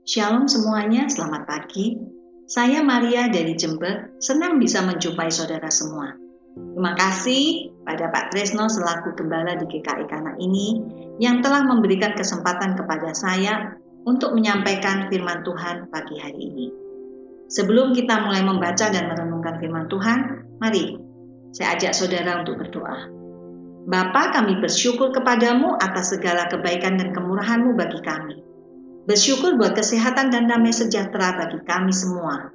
Shalom semuanya, selamat pagi. Saya Maria dari Jember, senang bisa menjumpai saudara semua. Terima kasih pada Pak Tresno selaku Gembala di GKI Kana ini yang telah memberikan kesempatan kepada saya untuk menyampaikan firman Tuhan pagi hari ini. Sebelum kita mulai membaca dan merenungkan firman Tuhan, mari saya ajak saudara untuk berdoa. Bapa, kami bersyukur kepadamu atas segala kebaikan dan kemurahan-Mu bagi kami. Bersyukur buat kesehatan dan damai sejahtera bagi kami semua.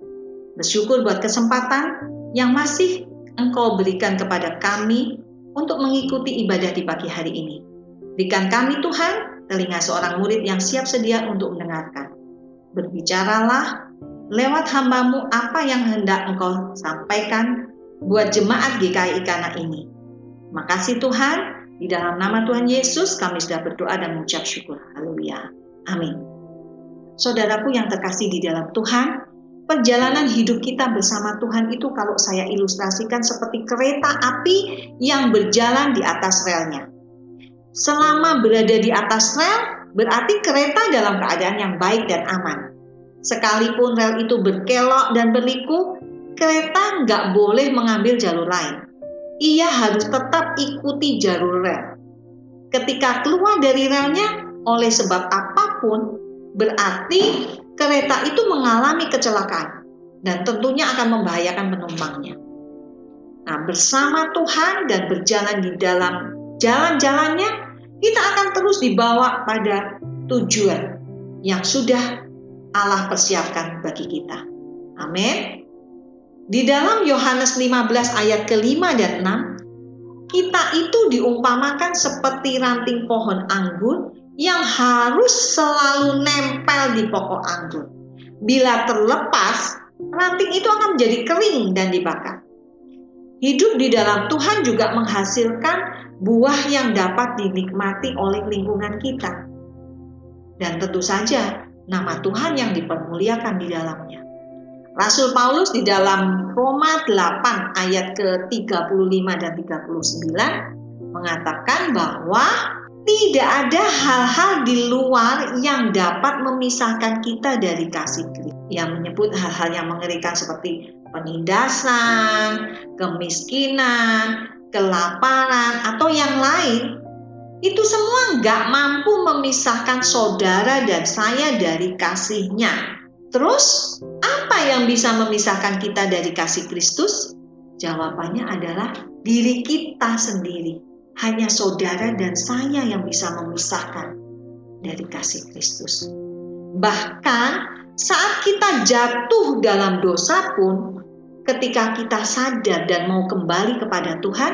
Bersyukur buat kesempatan yang masih Engkau berikan kepada kami untuk mengikuti ibadah di pagi hari ini. Berikan kami Tuhan, telinga seorang murid yang siap sedia untuk mendengarkan. Berbicaralah lewat hamba-Mu apa yang hendak Engkau sampaikan buat jemaat GKI Kana ini. Makasih Tuhan, di dalam nama Tuhan Yesus kami sudah berdoa dan mengucap syukur. Haleluya. Amin. Saudaraku yang terkasih di dalam Tuhan, perjalanan hidup kita bersama Tuhan itu kalau saya ilustrasikan seperti kereta api yang berjalan di atas relnya. Selama berada di atas rel, berarti kereta dalam keadaan yang baik dan aman. Sekalipun rel itu berkelok dan berliku, kereta nggak boleh mengambil jalur lain. Ia harus tetap ikuti jalur rel. Ketika keluar dari relnya, oleh sebab apapun, berarti kereta itu mengalami kecelakaan dan tentunya akan membahayakan penumpangnya. Nah, bersama Tuhan dan berjalan di dalam jalan-jalannya, kita akan terus dibawa pada tujuan yang sudah Allah persiapkan bagi kita. Amin. Di dalam Yohanes 15 ayat ke-5 dan 6, kita itu diumpamakan seperti ranting pohon anggur yang harus selalu nempel di pokok anggur. Bila terlepas, ranting itu akan menjadi kering dan dibakar. Hidup di dalam Tuhan juga menghasilkan buah yang dapat dinikmati oleh lingkungan kita. Dan tentu saja, nama Tuhan yang dipermuliakan di dalamnya. Rasul Paulus di dalam Roma 8 ayat ke-35 dan 39 mengatakan bahwa tidak ada hal-hal di luar yang dapat memisahkan kita dari kasih Kristus. Yang menyebut hal-hal yang mengerikan seperti penindasan, kemiskinan, kelaparan, atau yang lain. Itu semua nggak mampu memisahkan saudara dan saya dari kasih-Nya. Terus, apa yang bisa memisahkan kita dari kasih Kristus? Jawabannya adalah diri kita sendiri. Hanya saudara dan saya yang bisa memisahkan dari kasih Kristus. Bahkan saat kita jatuh dalam dosa pun, ketika kita sadar dan mau kembali kepada Tuhan,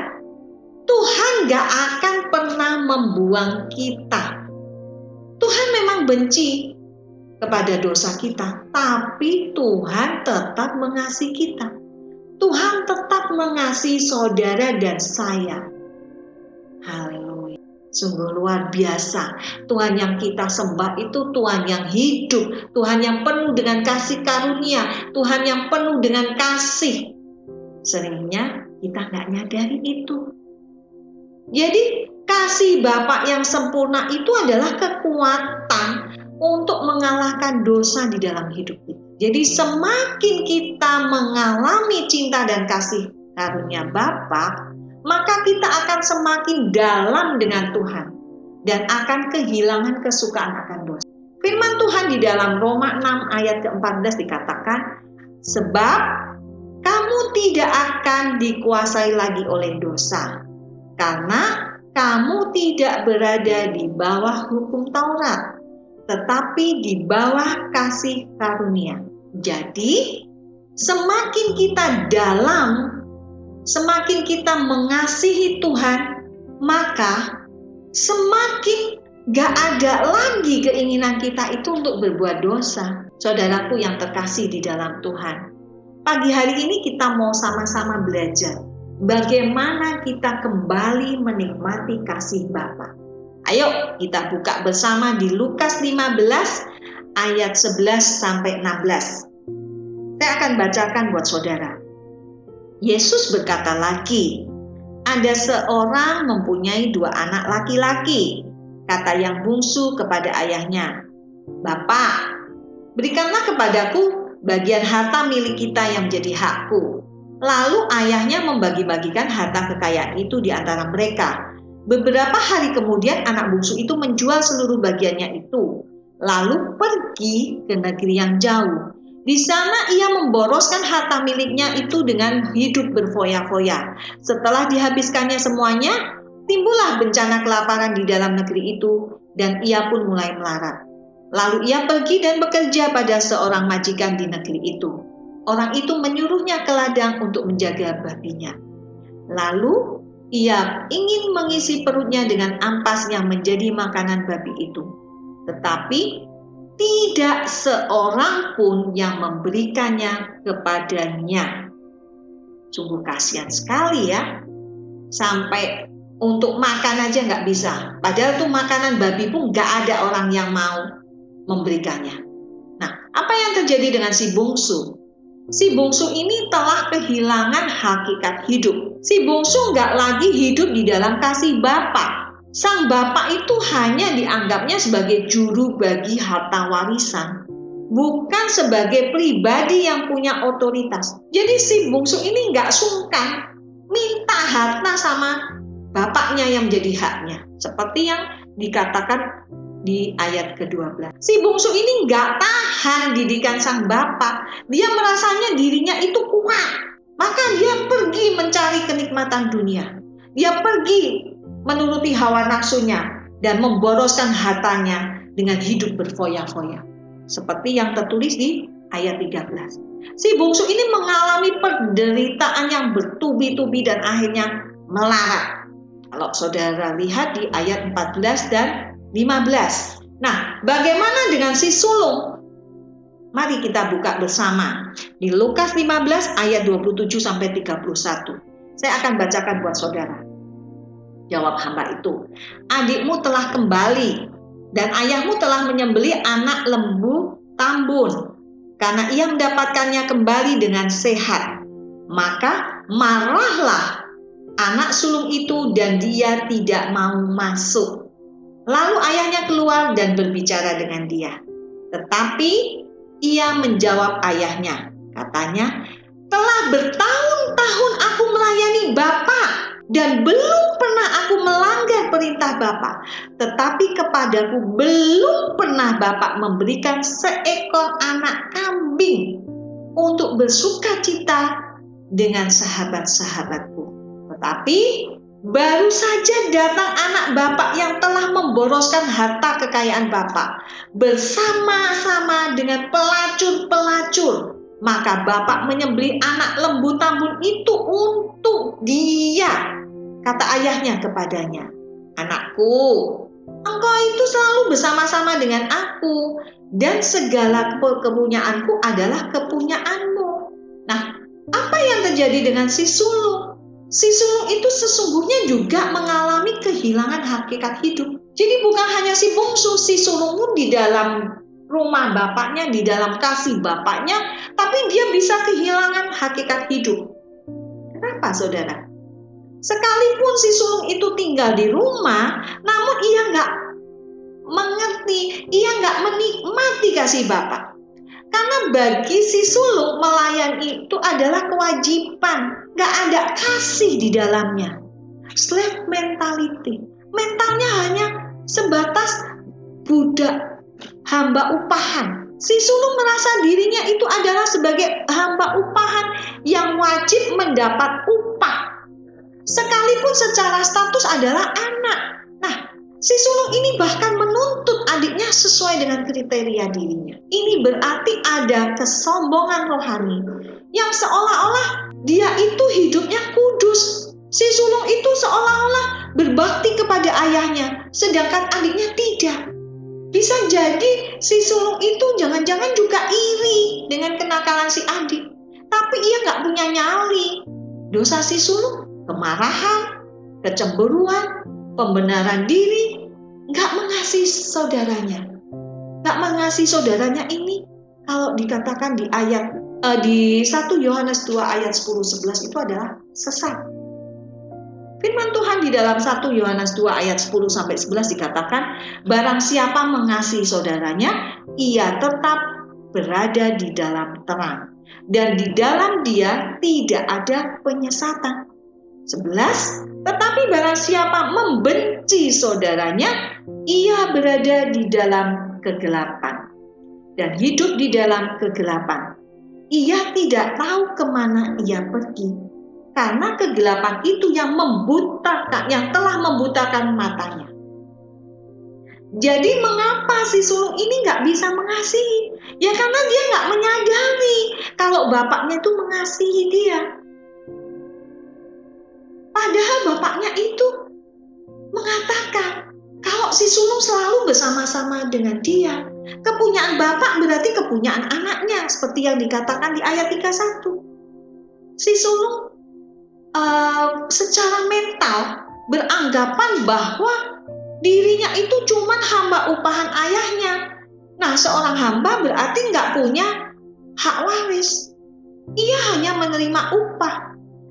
Tuhan gak akan pernah membuang kita. Tuhan memang benci kepada dosa kita, tapi Tuhan tetap mengasihi kita. Tuhan tetap mengasihi saudara dan saya. Haleluya. Sungguh luar biasa. Tuhan yang kita sembah itu Tuhan yang hidup, Tuhan yang penuh dengan kasih karunia, Tuhan yang penuh dengan kasih. Seringnya kita gak nyadari itu. Jadi kasih Bapa yang sempurna itu adalah kekuatan untuk mengalahkan dosa di dalam hidup kita. Jadi semakin kita mengalami cinta dan kasih karunia Bapa, maka kita akan semakin dalam dengan Tuhan dan akan kehilangan kesukaan akan dosa. Firman Tuhan di dalam Roma 6 ayat ke-14 dikatakan, sebab kamu tidak akan dikuasai lagi oleh dosa, karena kamu tidak berada di bawah hukum Taurat, tetapi di bawah kasih karunia. Jadi, semakin kita dalam, semakin kita mengasihi Tuhan, maka semakin gak ada lagi keinginan kita itu untuk berbuat dosa. Saudaraku yang terkasih di dalam Tuhan, pagi hari ini kita mau sama-sama belajar bagaimana kita kembali menikmati kasih Bapa. Ayo kita buka bersama di Lukas 15 ayat 11 sampai 16. Saya akan bacakan buat saudara. Yesus berkata lagi, ada seorang mempunyai 2 anak laki-laki. Kata yang bungsu kepada ayahnya, Bapak, Berikanlah kepadaku bagian harta milik kita yang menjadi hakku. Lalu ayahnya membagi-bagikan harta kekayaan itu di antara mereka. Beberapa hari kemudian anak bungsu itu menjual seluruh bagiannya itu, lalu pergi ke negeri yang jauh. Di sana ia memboroskan harta miliknya itu dengan hidup berfoya-foya. Setelah dihabiskannya semuanya, timbullah bencana kelaparan di dalam negeri itu, dan ia pun mulai melarat. Lalu ia pergi dan bekerja pada seorang majikan di negeri itu. Orang itu menyuruhnya ke ladang untuk menjaga babinya. Lalu ia ingin mengisi perutnya dengan ampas yang menjadi makanan babi itu. Tetapi tidak seorang pun yang memberikannya kepadanya. Sungguh kasihan sekali ya. Sampai untuk makan aja nggak bisa. Padahal tuh makanan babi pun nggak ada orang yang mau memberikannya. Nah, apa yang terjadi dengan si bungsu? Si bungsu ini telah kehilangan hakikat hidup. Si bungsu nggak lagi hidup di dalam kasih Bapa. Sang Bapa itu hanya dianggapnya sebagai juru bagi harta warisan, bukan sebagai pribadi yang punya otoritas. Jadi si bungsu ini nggak sungkan minta harta sama bapaknya yang menjadi haknya. Seperti yang dikatakan di ayat ke-12. Si bungsu ini nggak tahan didikan sang bapak. Dia merasanya dirinya itu kuat. Maka dia pergi mencari kenikmatan dunia. Dia pergi menuruti hawa nafsunya dan memboroskan hartanya dengan hidup berfoya-foya. Seperti yang tertulis di ayat 13. Si bungsu ini mengalami penderitaan yang bertubi-tubi dan akhirnya melarat. Kalau saudara lihat di ayat 14 dan 15. Nah, bagaimana dengan si sulung? Mari kita buka bersama di Lukas 15 ayat 27 sampai 31. Saya akan bacakan buat saudara. Jawab hamba itu, adikmu telah kembali dan ayahmu telah menyembelih anak lembu tambun karena ia mendapatkannya kembali dengan sehat. Maka marahlah anak sulung itu dan dia tidak mau masuk. Lalu ayahnya keluar dan berbicara dengan dia. Tetapi ia menjawab ayahnya, katanya, telah bertahun-tahun aku melayani Bapa dan belum pernah aku melanggar perintah Bapa. Tetapi kepadaku belum pernah Bapa memberikan seekor anak kambing untuk bersukacita dengan sahabat-sahabatku. Tetapi baru saja datang anak bapak yang telah memboroskan harta kekayaan bapak bersama-sama dengan pelacur-pelacur. Maka bapak menyembelih anak lembu tambun itu untuk dia. Kata ayahnya kepadanya, anakku, engkau itu selalu bersama-sama dengan aku dan segala kepunyaanku adalah kepunyaanmu. Nah, apa yang terjadi dengan si sulung? Si sulung itu sesungguhnya juga mengalami kehilangan hakikat hidup. Jadi bukan hanya si bungsu, si sulung pun di dalam rumah bapaknya, di dalam kasih bapaknya, tapi dia bisa kehilangan hakikat hidup. Kenapa saudara? Sekalipun si sulung itu tinggal di rumah, namun ia nggak mengerti, ia nggak menikmati kasih bapak. Karena bagi si sulung melayani itu adalah kewajiban, gak ada kasih di dalamnya. Slave mentality, mentalnya hanya sebatas budak, hamba upahan. Si sulung merasa dirinya itu adalah sebagai hamba upahan yang wajib mendapat upah, sekalipun secara status adalah anak. Nah, si sulung ini bahkan menuntut adiknya sesuai dengan kriteria dirinya. Ini berarti ada kesombongan rohani yang seolah-olah dia itu hidupnya kudus. Si sulung itu seolah-olah berbakti kepada ayahnya, sedangkan adiknya tidak. Bisa jadi si sulung itu jangan-jangan juga iri dengan kenakalan si adik, tapi ia nggak punya nyali. Dosa si sulung, kemarahan, kecemburuan, pembenaran diri, nggak mengasihi saudaranya. Nggak mengasihi saudaranya ini kalau dikatakan di ayat di 1 Yohanes 2 ayat 10-11 itu adalah sesat. Firman Tuhan di dalam 1 Yohanes 2 ayat 10-11 dikatakan, barang siapa mengasihi saudaranya, ia tetap berada di dalam terang, dan di dalam Dia tidak ada penyesatan. 11. Tetapi barang siapa membenci saudaranya, ia berada di dalam kegelapan dan hidup di dalam kegelapan. Ia tidak tahu kemana ia pergi, karena kegelapan itu yang telah membutakan matanya. Jadi mengapa si sulung ini nggak bisa mengasihi? Ya karena dia nggak menyadari kalau bapaknya itu mengasihi dia. Padahal bapaknya itu mengatakan kalau si sulung selalu bersama-sama dengan dia. Kepunyaan bapak berarti kepunyaan anaknya, seperti yang dikatakan di ayat 31. Si sulung secara mental beranggapan bahwa dirinya itu cuma hamba upahan ayahnya. Nah, seorang hamba berarti nggak punya hak waris. Ia hanya menerima upah.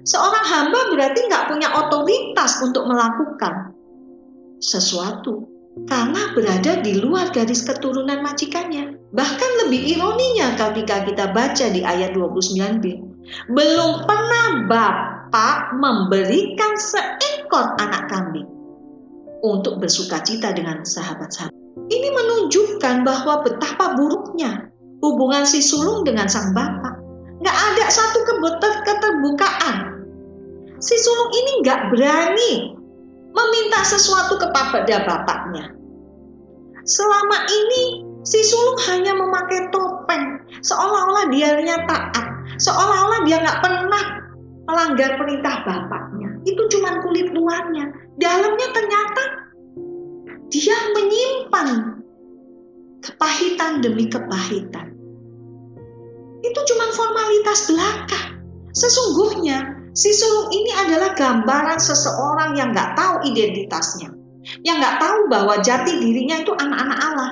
Seorang hamba berarti nggak punya otoritas untuk melakukan sesuatu karena berada di luar garis keturunan majikannya. Bahkan lebih ironinya ketika kita baca di ayat 29b, belum pernah Bapak memberikan seekor anak kambing untuk bersukacita dengan sahabat-sahabat. Ini menunjukkan bahwa betapa buruknya hubungan si sulung dengan sang bapak. Nggak ada satu keterbukaan. Si sulung ini nggak berani meminta sesuatu kepada bapaknya. Selama ini si sulung hanya memakai topeng, seolah-olah dianya taat, seolah-olah dia nggak pernah melanggar perintah bapaknya. Itu cuma kulit luarnya, dalamnya ternyata dia menyimpan kepahitan demi kepahitan. Itu cuma formalitas belaka. Sesungguhnya si sulung ini adalah gambaran seseorang yang nggak tahu identitasnya, yang nggak tahu bahwa jati dirinya itu anak-anak Allah.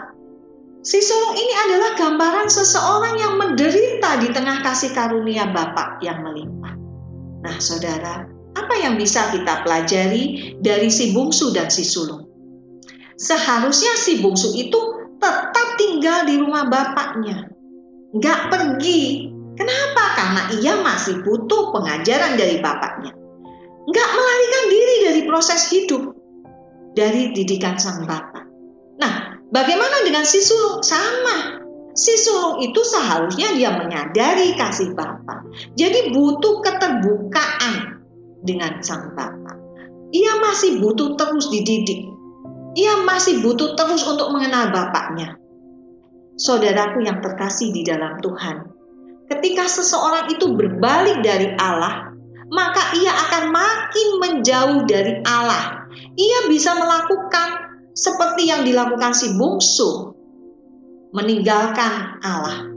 Si sulung ini adalah gambaran seseorang yang menderita di tengah kasih karunia Bapa yang melimpah. Nah, saudara, apa yang bisa kita pelajari dari si bungsu dan si sulung? Seharusnya si bungsu itu tetap tinggal di rumah bapaknya, nggak pergi. Kenapa? Karena ia masih butuh pengajaran dari bapaknya. Nggak melarikan diri dari proses hidup, dari didikan sang bapak. Nah, bagaimana dengan si sulung? Sama. Si sulung itu seharusnya dia menyadari kasih bapak. Jadi butuh keterbukaan dengan sang bapak. Ia masih butuh terus dididik. Ia masih butuh terus untuk mengenal bapaknya. Saudaraku yang terkasih di dalam Tuhan, ketika seseorang itu berbalik dari Allah, maka ia akan makin menjauh dari Allah. Ia bisa melakukan seperti yang dilakukan si bungsu, meninggalkan Allah.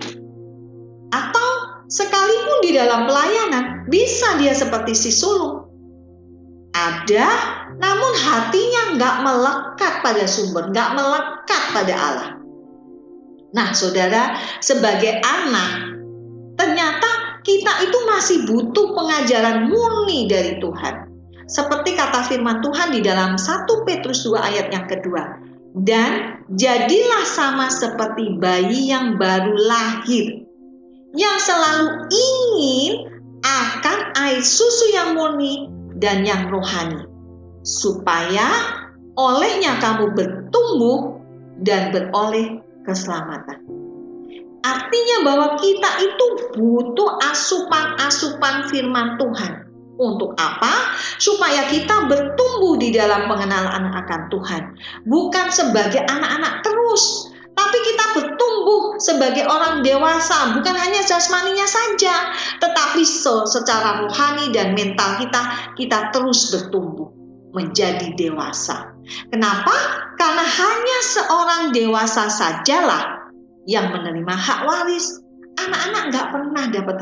Atau sekalipun di dalam pelayanan, bisa dia seperti si sulung. Ada, namun hatinya nggak melekat pada sumber, nggak melekat pada Allah. Nah, saudara, sebagai anak, ternyata kita itu masih butuh pengajaran murni dari Tuhan. Seperti kata firman Tuhan di dalam 1 Petrus 2 ayat yang kedua. Dan jadilah sama seperti bayi yang baru lahir, yang selalu ingin akan air susu yang murni dan yang rohani, supaya olehnya kamu bertumbuh dan beroleh keselamatan. Artinya bahwa kita itu butuh asupan-asupan firman Tuhan. Untuk apa? Supaya kita bertumbuh di dalam pengenalan akan Tuhan. Bukan sebagai anak-anak terus, tapi kita bertumbuh sebagai orang dewasa. Bukan hanya jasmaninya saja, tetapi secara rohani dan mental kita terus bertumbuh menjadi dewasa. Kenapa? Karena hanya seorang dewasa sajalah yang menerima hak waris. Anak-anak nggak pernah dapat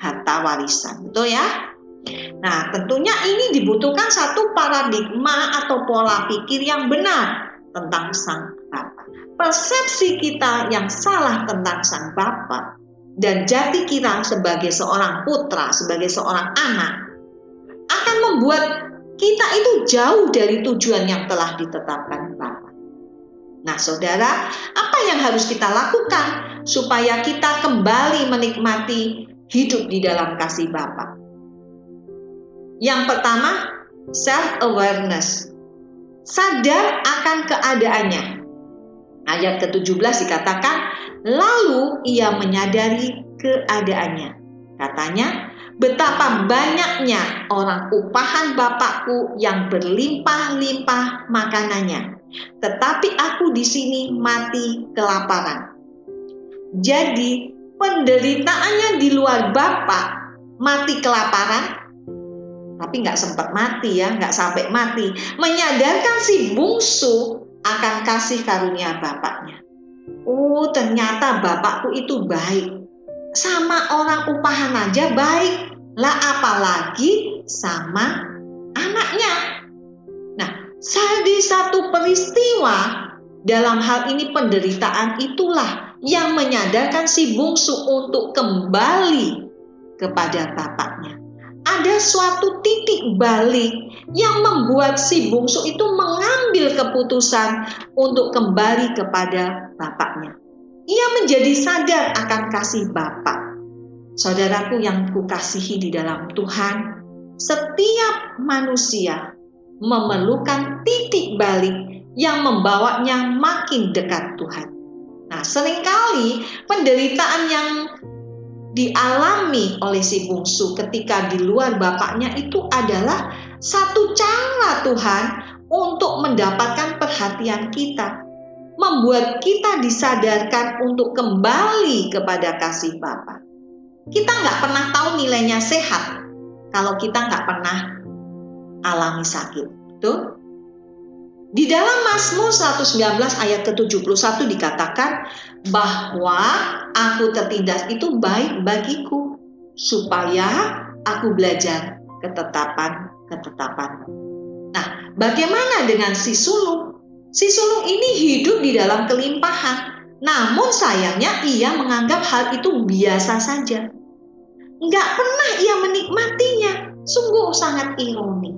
harta warisan, betul ya? Nah, tentunya ini dibutuhkan satu paradigma atau pola pikir yang benar tentang sang Bapa. Persepsi kita yang salah tentang sang Bapa dan jati kita sebagai seorang putra, sebagai seorang anak, akan membuat kita itu jauh dari tujuan yang telah ditetapkan Bapa. Nah, saudara, apa yang harus kita lakukan? supaya kita kembali menikmati hidup di dalam kasih Bapa. Yang pertama, self-awareness. Sadar akan keadaannya. Ayat ke-17 dikatakan, lalu ia menyadari keadaannya. Katanya, betapa banyaknya orang upahan Bapakku yang berlimpah-limpah makanannya, tetapi aku di sini mati kelaparan. Jadi, penderitaannya di luar Bapa, mati kelaparan, tapi nggak sempat mati ya, nggak sampai mati, menyadarkan si bungsu akan kasih karunia Bapaknya. Oh, ternyata Bapakku itu baik. Sama orang upahan aja baik, lah apalagi sama anaknya. Nah, di satu peristiwa dalam hal ini penderitaan itulah yang menyadarkan si bungsu untuk kembali kepada Bapaknya. Ada suatu titik balik yang membuat si bungsu itu mengambil keputusan untuk kembali kepada Bapaknya. Ia menjadi sadar akan kasih Bapa. Saudaraku yang kukasihi di dalam Tuhan, setiap manusia memerlukan titik balik yang membawanya makin dekat Tuhan. Nah, seringkali penderitaan yang dialami oleh si bungsu ketika di luar Bapaknya itu adalah satu cara Tuhan untuk mendapatkan perhatian kita, membuat kita disadarkan untuk kembali kepada kasih Bapa. Kita nggak pernah tahu nilainya sehat kalau kita nggak pernah alami sakit. Tuh. Di dalam Mazmur 119 ayat ke-71 dikatakan bahwa aku tertindas itu baik bagiku, supaya aku belajar ketetapan-ketetapan. Nah, bagaimana dengan si sulung? Si sulung ini hidup di dalam kelimpahan, namun sayangnya ia menganggap hal itu biasa saja. Nggak pernah ia menikmatinya, sungguh sangat ironi.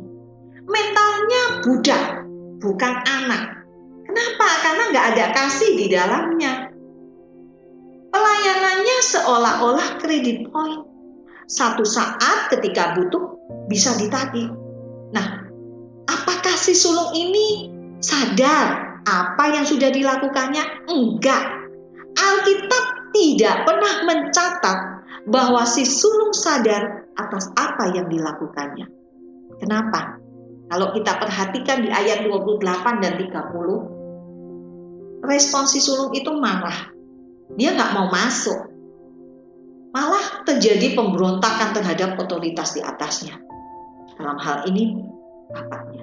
Mentalnya budak, bukan anak. Kenapa? Karena nggak ada kasih di dalamnya. Pelayanannya seolah-olah kredit point. Satu saat ketika butuh bisa ditagih. Nah, apakah si sulung ini sadar apa yang sudah dilakukannya? Enggak. Alkitab tidak pernah mencatat bahwa si sulung sadar atas apa yang dilakukannya. Kenapa? Kalau kita perhatikan di ayat 28 dan 30, respon si sulung itu marah. Dia nggak mau masuk. Malah terjadi pemberontakan terhadap otoritas di atasnya. Dalam hal ini, bapaknya.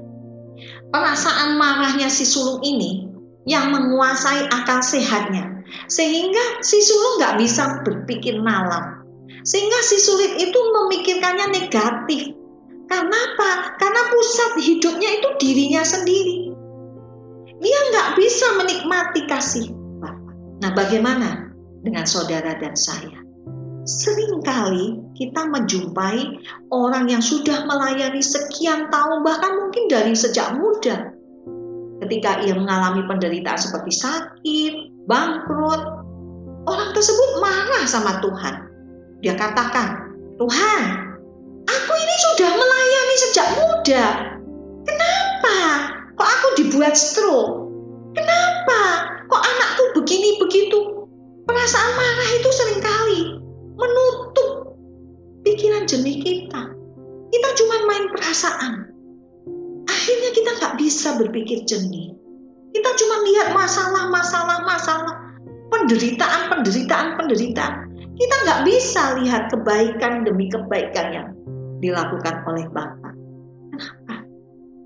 Perasaan marahnya si sulung ini yang menguasai akal sehatnya. Sehingga si sulung nggak bisa berpikir malam. Sehingga si sulung itu memikirkannya negatif. Kenapa? Karena pusat hidupnya itu dirinya sendiri. Dia nggak bisa menikmati kasih Bapa. Nah, bagaimana dengan saudara dan saya? Seringkali kita menjumpai orang yang sudah melayani sekian tahun, bahkan mungkin dari sejak muda. Ketika ia mengalami penderitaan seperti sakit, bangkrut, orang tersebut marah sama Tuhan. Dia katakan, Tuhan, aku ini sudah melayani sejak muda. Kenapa? Kok aku dibuat stroke? Kenapa? Kok anakku begini begitu? Perasaan marah itu seringkali menutup pikiran jernih kita. Kita cuma main perasaan. Akhirnya kita nggak bisa berpikir jernih. Kita cuma lihat masalah, penderitaan. Kita nggak bisa lihat kebaikan demi kebaikan yang dilakukan oleh Bapa. Kenapa?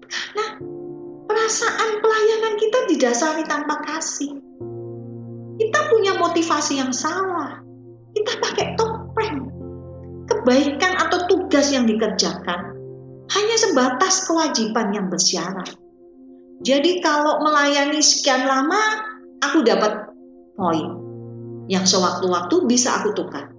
Karena perasaan pelayanan kita didasari tanpa kasih. Kita punya motivasi yang salah. Kita pakai topeng. Kebaikan atau tugas yang dikerjakan hanya sebatas kewajiban yang bersyarat. Jadi kalau melayani sekian lama, aku dapat poin yang sewaktu-waktu bisa aku tukar.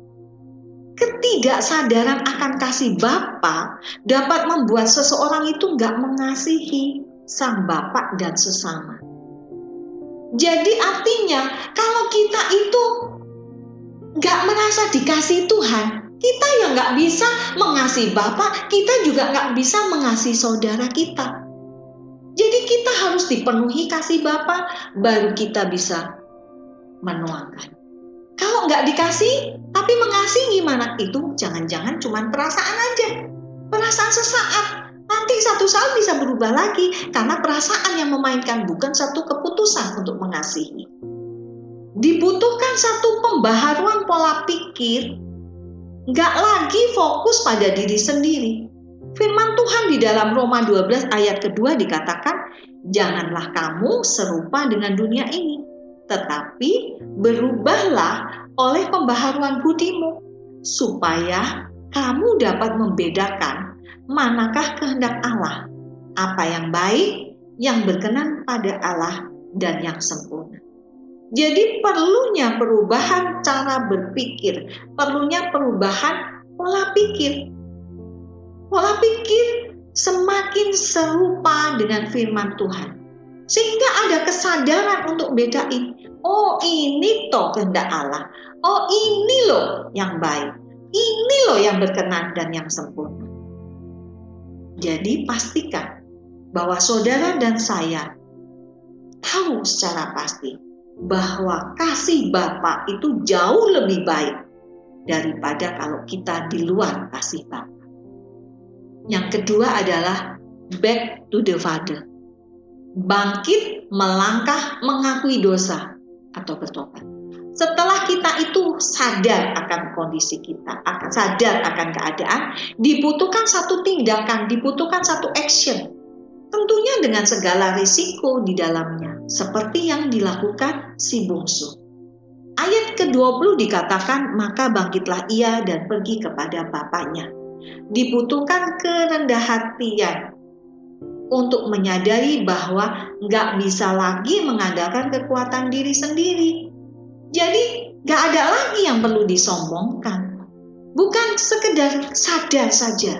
Ketidaksadaran akan kasih Bapa dapat membuat seseorang itu nggak mengasihi sang Bapa dan sesama. Jadi artinya kalau kita itu merasa dikasih Tuhan, kita yang nggak bisa mengasihi Bapa, kita juga nggak bisa mengasihi saudara kita. Jadi kita harus dipenuhi kasih Bapa, baru kita bisa menuangkan. Kalau nggak dikasih, tapi mengasihi gimana? Itu jangan-jangan cuma perasaan aja. Perasaan sesaat. Nanti satu saat bisa berubah lagi, karena perasaan yang memainkan, bukan satu keputusan untuk mengasihi. Dibutuhkan satu pembaharuan pola pikir, nggak lagi fokus pada diri sendiri. Firman Tuhan di dalam Roma 12 ayat kedua dikatakan, janganlah kamu serupa dengan dunia ini, tetapi berubahlah oleh pembaharuan budimu, supaya kamu dapat membedakan manakah kehendak Allah, apa yang baik, yang berkenan pada Allah, dan yang sempurna. Jadi perlunya perubahan cara berpikir, perlunya perubahan pola pikir. Pola pikir semakin serupa dengan firman Tuhan. Sehingga ada kesadaran untuk bedain, oh ini toh kehendak Allah, oh ini loh yang baik, ini loh yang berkenan dan yang sempurna. Jadi pastikan bahwa saudara dan saya tahu secara pasti bahwa kasih Bapa itu jauh lebih baik daripada kalau kita di luar kasih Bapa. Yang kedua adalah back to the Father. Bangkit, melangkah, mengakui dosa atau bertobat. Setelah kita itu sadar akan kondisi kita, sadar akan keadaan, dibutuhkan satu tindakan, dibutuhkan satu action. Tentunya dengan segala risiko di dalamnya, seperti yang dilakukan si bungsu. Ayat ke-20 dikatakan, maka bangkitlah ia dan pergi kepada bapaknya. Dibutuhkan kerendah hatian untuk menyadari bahwa nggak bisa lagi mengandalkan kekuatan diri sendiri. Jadi nggak ada lagi yang perlu disombongkan. Bukan sekedar sadar saja,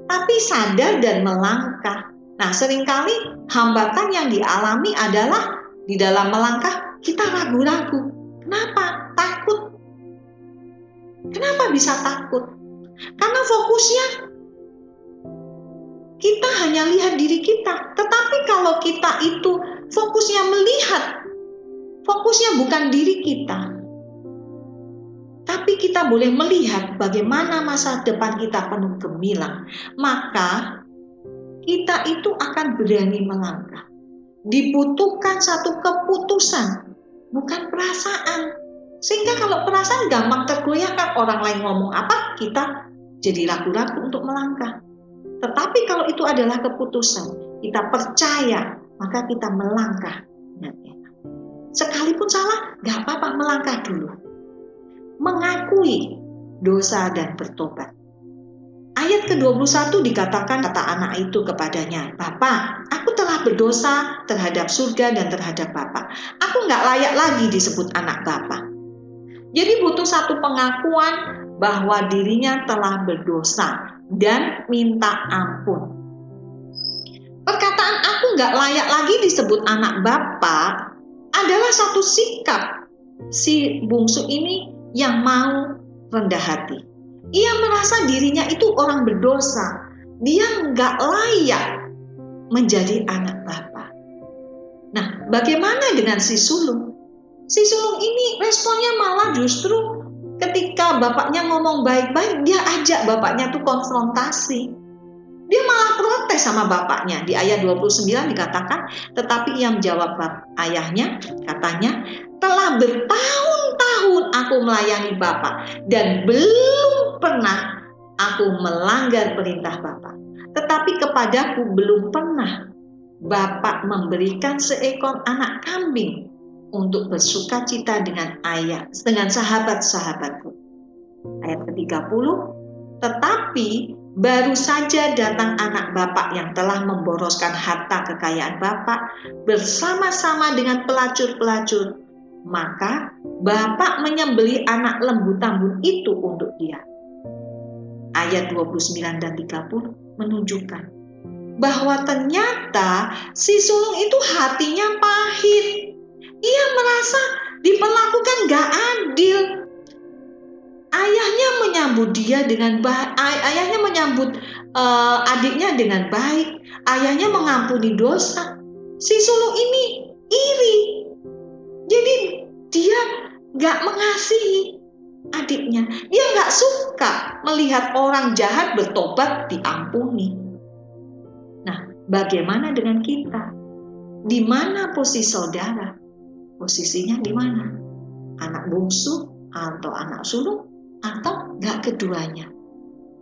tapi sadar dan melangkah. Nah, seringkali hambatan yang dialami adalah di dalam melangkah kita ragu-ragu. Kenapa? Takut. Kenapa bisa takut? Karena fokusnya kita hanya lihat diri kita. Tetapi kalau kita itu fokusnya melihat, fokusnya bukan diri kita, tapi kita boleh melihat bagaimana masa depan kita penuh gemilang, maka kita itu akan berani melangkah. Dibutuhkan satu keputusan, bukan perasaan. Sehingga kalau perasaan gampang tergoyahkan, orang lain ngomong apa, kita jadi ragu-ragu untuk melangkah. Tetapi kalau itu adalah keputusan, kita percaya, maka kita melangkah dengan enak. Sekalipun salah, gak apa-apa, melangkah dulu. Mengakui dosa dan bertobat. Ayat ke-21 dikatakan, kata anak itu kepadanya, Bapak, aku telah berdosa terhadap surga dan terhadap Bapak. Aku gak layak lagi disebut anak Bapak. Jadi butuh satu pengakuan bahwa dirinya telah berdosa dan minta ampun. Perkataan aku gak layak lagi disebut anak Bapak adalah satu sikap si bungsu ini yang mau rendah hati. Ia merasa dirinya itu orang berdosa. Dia nggak layak menjadi anak Bapa. Nah, bagaimana dengan si sulung? Si sulung ini responnya malah justru ketika bapaknya ngomong baik-baik, dia ajak bapaknya tuh konfrontasi. Dia malah protes sama bapaknya. Di ayat 29 dikatakan, tetapi ia menjawab ayahnya, katanya, telah bertahun-tahun aku melayani Bapak dan belum pernah aku melanggar perintah Bapak. Tetapi kepadaku belum pernah Bapak memberikan seekor anak kambing untuk bersukacita dengan sahabat-sahabatku. Ayat ke-30, tetapi baru saja datang anak Bapak yang telah memboroskan harta kekayaan Bapak bersama-sama dengan pelacur-pelacur. Maka Bapak menyembelih anak lembu tambun itu untuk dia. Ayat 29 dan 30 menunjukkan bahwa ternyata si sulung itu hatinya pahit. Ia merasa diperlakukan gak adil. menyambut dia dengan baik. Ayahnya menyambut adiknya dengan baik. Ayahnya mengampuni dosa. Si sulung ini iri. Jadi dia gak mengasihi adiknya. Dia gak suka melihat orang jahat bertobat diampuni. Nah, bagaimana dengan kita? Di mana posisi saudara? Posisinya di mana? Anak bungsu atau anak sulung atau gak keduanya?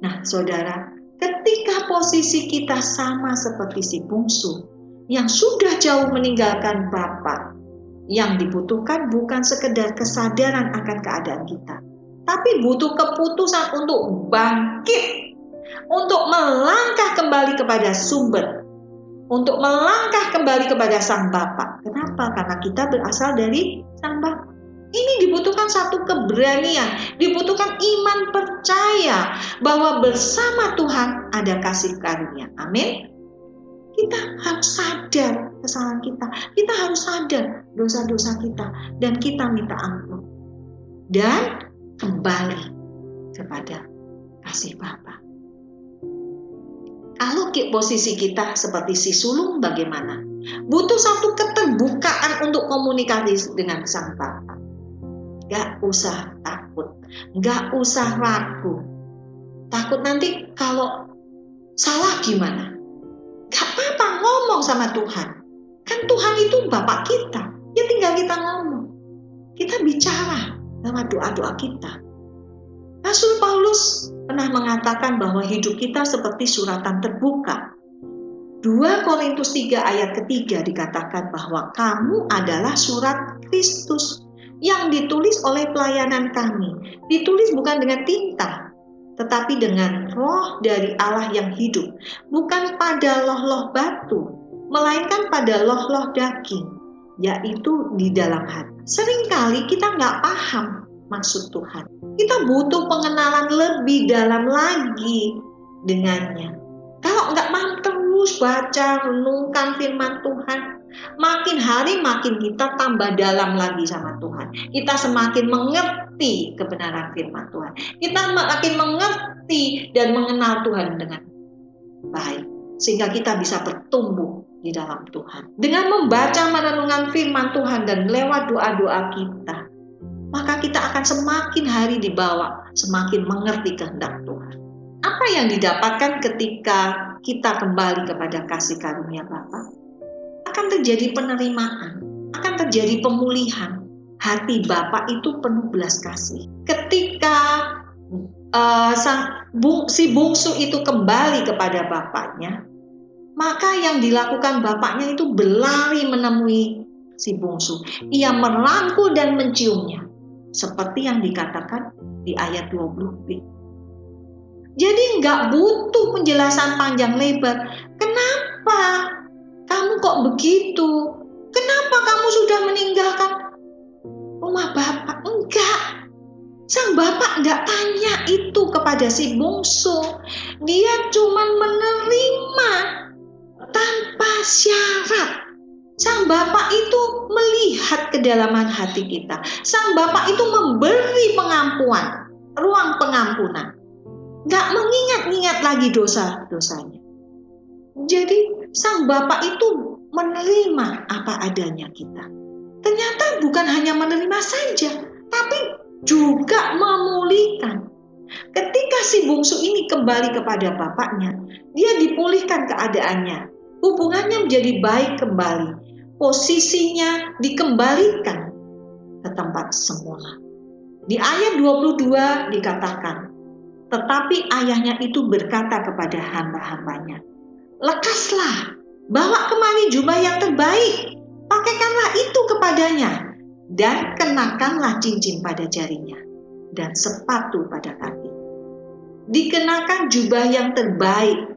Nah, saudara, ketika posisi kita sama seperti si bungsu yang sudah jauh meninggalkan Bapa, yang dibutuhkan bukan sekedar kesadaran akan keadaan kita, tapi butuh keputusan untuk bangkit, untuk melangkah kembali kepada sumber, untuk melangkah kembali kepada Sang Bapa. Kenapa? Karena kita berasal dari Sang Bapa. Ini dibutuhkan satu keberanian, dibutuhkan iman percaya bahwa bersama Tuhan ada kasih karunia. Amin. Kita harus sadar kesalahan kita. Kita harus sadar dosa-dosa kita. Dan kita minta ampun. Dan kembali kepada kasih Bapa. Kalau posisi kita seperti si sulung bagaimana? Butuh satu keterbukaan untuk komunikasi dengan Sang Bapa. Gak usah takut. Gak usah ragu. Takut nanti kalau salah gimana? Gak apa-apa, ngomong sama Tuhan. Kan Tuhan itu Bapak kita. Ya tinggal kita ngomong. Kita bicara lewat doa-doa kita. Rasul Paulus pernah mengatakan bahwa hidup kita seperti suratan terbuka. 2 Korintus 3 ayat ketiga dikatakan bahwa kamu adalah surat Kristus yang ditulis oleh pelayanan kami. Ditulis bukan dengan tinta, tetapi dengan roh dari Allah yang hidup, bukan pada loh-loh batu, melainkan pada loh-loh daging, yaitu di dalam hati. Seringkali kita nggak paham maksud Tuhan. Kita butuh pengenalan lebih dalam lagi dengannya. Kalau nggak paham terus baca, renungkan firman Tuhan, makin hari makin kita tambah dalam lagi sama Tuhan. Kita semakin mengerti kebenaran firman Tuhan. Kita makin mengerti dan mengenal Tuhan dengan baik. Sehingga kita bisa bertumbuh di dalam Tuhan. Dengan membaca merenungkan firman Tuhan dan lewat doa-doa kita, maka kita akan semakin hari dibawa, semakin mengerti kehendak Tuhan. Apa yang didapatkan ketika kita kembali kepada kasih karunia Bapa? Akan terjadi penerimaan, akan terjadi pemulihan. Hati Bapa itu penuh belas kasih. Ketika si bungsu itu kembali kepada bapaknya, maka yang dilakukan bapaknya itu berlari menemui si bungsu. Ia merangkul dan menciumnya, seperti yang dikatakan di ayat 20b. Jadi nggak butuh penjelasan panjang lebar. Kenapa kamu kok begitu? Kenapa kamu sudah meninggalkan rumah Bapak? Enggak. Sang Bapak nggak tanya itu kepada si bungsu. Dia cuma menerima tanpa syarat. Sang Bapak itu melihat kedalaman hati kita. Sang Bapak itu memberi pengampuan, ruang pengampunan. Gak mengingat-ingat lagi dosa-dosanya. Jadi Sang Bapak itu menerima apa adanya kita. Ternyata bukan hanya menerima saja, tapi juga memulihkan. Ketika si bungsu ini kembali kepada bapaknya, dia dipulihkan keadaannya. Hubungannya menjadi baik kembali. Posisinya dikembalikan ke tempat semula. Di ayat 22 dikatakan, tetapi ayahnya itu berkata kepada hamba-hambanya, lekaslah, bawa kemari jubah yang terbaik, pakaikanlah itu kepadanya, dan kenakanlah cincin pada jarinya, dan sepatu pada kaki. Dikenakan jubah yang terbaik.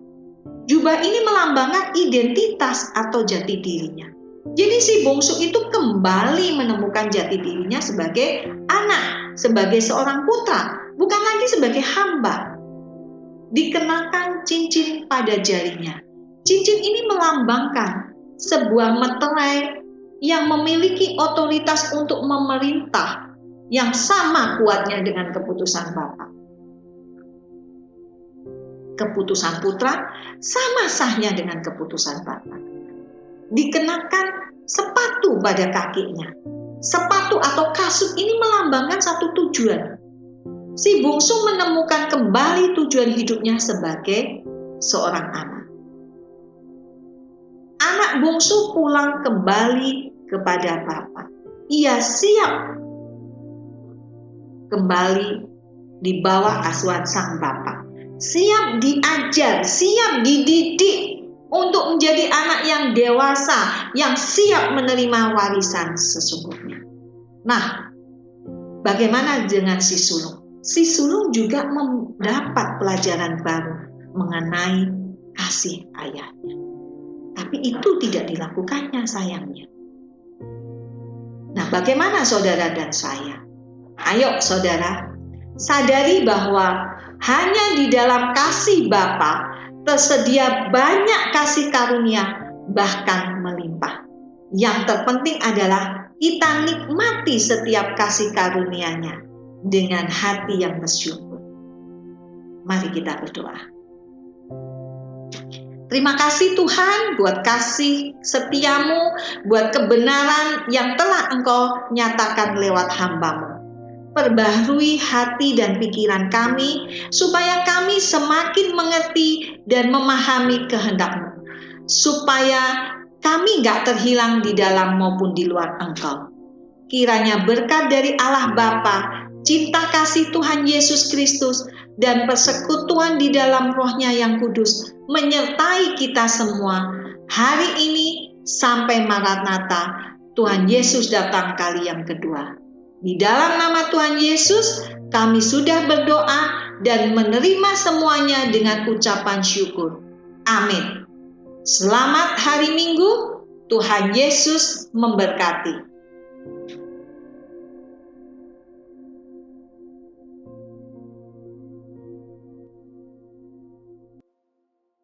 Jubah ini melambangkan identitas atau jati dirinya. Jadi si bungsu itu kembali menemukan jati dirinya sebagai anak, sebagai seorang putra, bukan lagi sebagai hamba. Dikenakan cincin pada jarinya. Cincin ini melambangkan sebuah meterai yang memiliki otoritas untuk memerintah yang sama kuatnya dengan keputusan Bapa. keputusan putra sama sahnya dengan keputusan Bapa. Dikenakan sepatu pada kakinya. Sepatu atau kasut ini melambangkan satu tujuan. Si bungsu menemukan kembali tujuan hidupnya sebagai seorang anak. Anak bungsu pulang kembali kepada Bapa. Ia siap kembali di bawah asuhan sang Bapa. Siap diajar, siap dididik untuk menjadi anak yang dewasa, yang siap menerima warisan sesungguhnya. Nah, bagaimana dengan si sulung? Si sulung juga mendapat pelajaran baru mengenai kasih ayahnya. Tapi itu tidak dilakukannya sayangnya. Nah, bagaimana saudara dan saya? Ayo saudara, sadari bahwa hanya di dalam kasih Bapa tersedia banyak kasih karunia, bahkan melimpah. Yang terpenting adalah kita nikmati setiap kasih karunia-Nya dengan hati yang bersyukur. Mari kita berdoa. Terima kasih Tuhan buat kasih setiamu, buat kebenaran yang telah Engkau nyatakan lewat hamba-Mu. Perbaharui hati dan pikiran kami, supaya kami semakin mengerti dan memahami kehendak-Mu. Supaya kami gak terhilang di dalam maupun di luar Engkau. Kiranya berkat dari Allah Bapa, cinta kasih Tuhan Yesus Kristus, dan persekutuan di dalam Roh-Nya yang kudus menyertai kita semua hari ini sampai Maranatha, Tuhan Yesus datang kali yang kedua. Di dalam nama Tuhan Yesus, kami sudah berdoa dan menerima semuanya dengan ucapan syukur. Amin. Selamat hari Minggu, Tuhan Yesus memberkati.